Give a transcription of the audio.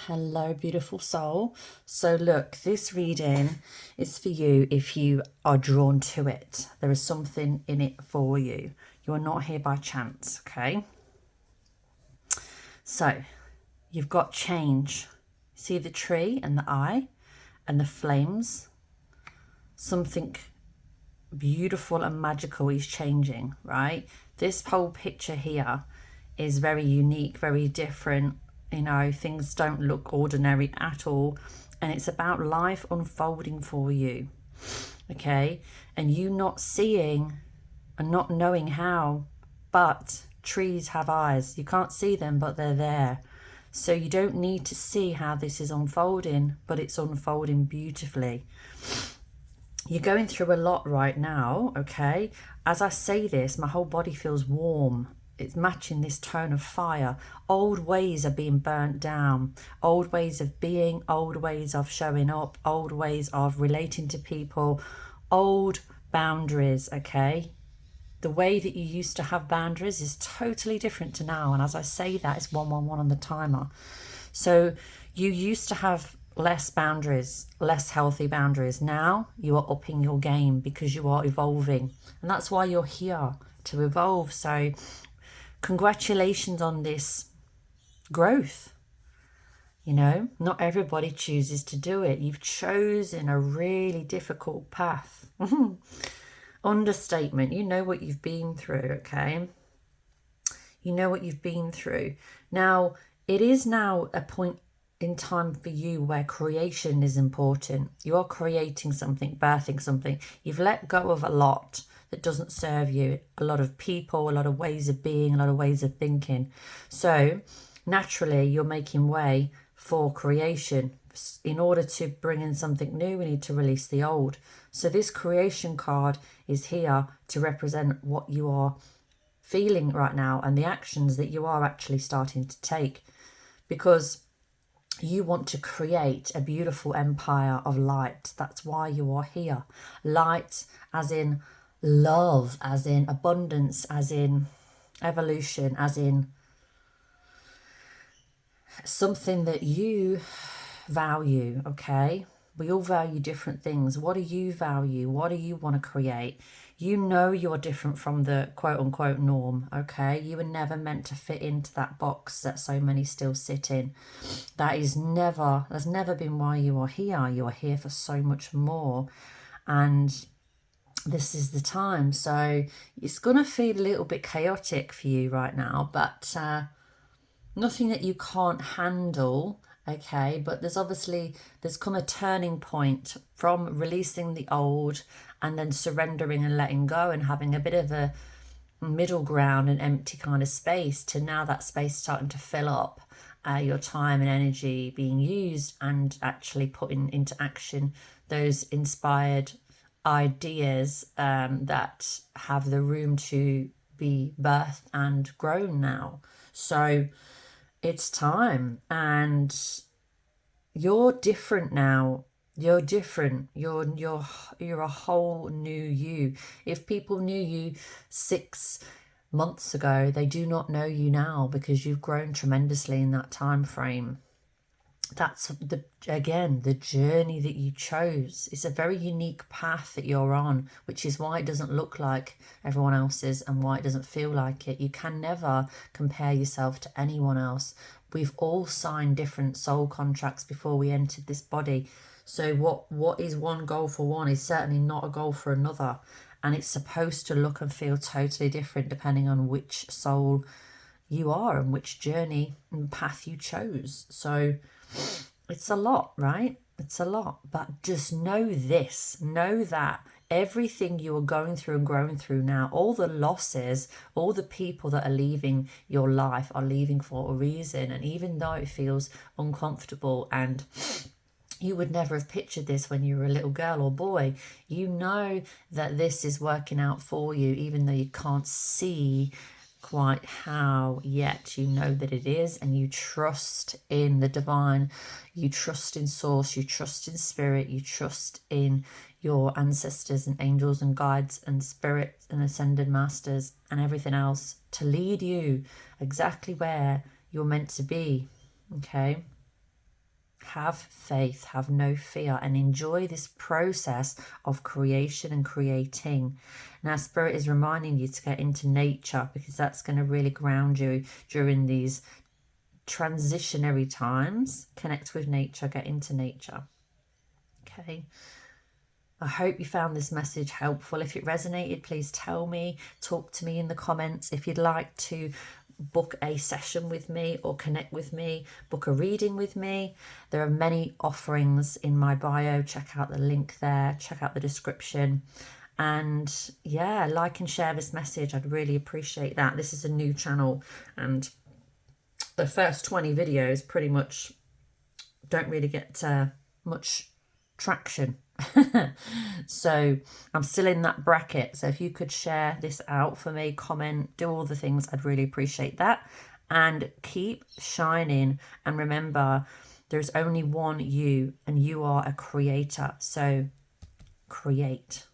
Hello, beautiful soul. So look, this reading is for you if you are drawn to it. There is something in it for you. You are not here by chance, okay? So you've got change. See the tree and the eye and the flames? Something beautiful and magical is changing, right? This whole picture here is very unique, very different. You know, things don't look ordinary at all. And it's about life unfolding for you, okay? And you not seeing and not knowing how, but trees have eyes. You can't see them, but they're there. So you don't need to see how this is unfolding, but it's unfolding beautifully. You're going through a lot right now, okay? As I say this, my whole body feels warm. It's matching this tone of fire. Old ways are being burnt down. Old ways of being, old ways of showing up, old ways of relating to people, old boundaries, okay? The way that you used to have boundaries is totally different to now. And as I say that, it's 111 on the timer. So you used to have less boundaries, less healthy boundaries. Now you are upping your game because you are evolving. And that's why you're here, to evolve. So congratulations on this growth. You know, not everybody chooses to do it. You've chosen a really difficult path. Understatement. You know what you've been through, okay? You know what you've been through. Now, it is now a point in time for you where creation is important. You are creating something, birthing something. You've let go of a lot that doesn't serve you. A lot of people, a lot of ways of being, a lot of ways of thinking. So naturally, you're making way for creation. In order to bring in something new, we need to release the old. So this creation card is here to represent what you are feeling right now and the actions that you are actually starting to take, because you want to create a beautiful empire of light. That's why you are here. Light as in love, as in abundance, as in evolution, as in something that you value, okay? We all value different things. What do you value? What do you want to create? You know you're different from the quote-unquote norm, okay? You were never meant to fit into that box that so many still sit in. That's never been why you are here. You are here for so much more. And this is the time. So it's going to feel a little bit chaotic for you right now, but nothing that you can't handle, okay? But there's come a turning point from releasing the old and then surrendering and letting go and having a bit of a middle ground and empty kind of space to now that space starting to fill up, your time and energy being used and actually putting into action those inspired ideas that have the room to be birthed and grown now. So it's time, and you're different now. You're different. You're a whole new you. If people knew you 6 months ago, they do not know you now because you've grown tremendously in that time frame. That's the journey that you chose. It's a very unique path that you're on, which is why it doesn't look like everyone else's and why it doesn't feel like it. You can never compare yourself to anyone else. We've all signed different soul contracts before we entered this body. So what is one goal for one is certainly not a goal for another. And it's supposed to look and feel totally different depending on which soul you are and which journey and path you chose. So it's a lot, right? It's a lot. But just know this, know that everything you are going through and growing through now, all the losses, all the people that are leaving your life are leaving for a reason. And even though it feels uncomfortable and you would never have pictured this when you were a little girl or boy, you know that this is working out for you, even though you can't see quite how yet. You know that it is, and you trust in the divine, you trust in source, you trust in spirit, you trust in your ancestors and angels and guides and spirits and ascended masters and everything else to lead you exactly where you're meant to be, okay? Have faith, have no fear, and enjoy this process of creation and creating. Now, Spirit is reminding you to get into nature, because that's going to really ground you during these transitionary times. Connect with nature, get into nature. Okay. I hope you found this message helpful. If it resonated, please tell me, talk to me in the comments. If you'd like to book a session with me or connect with me, book a reading with me, there are many offerings in my bio. Check out the link there, check out the description. And yeah, like and share this message. I'd really appreciate that. This is a new channel, and the first 20 videos pretty much don't really get much traction. So I'm still in that bracket. So if you could share this out for me, comment, do all the things, I'd really appreciate that. And keep shining. And remember, there's only one you, and you are a creator. So create.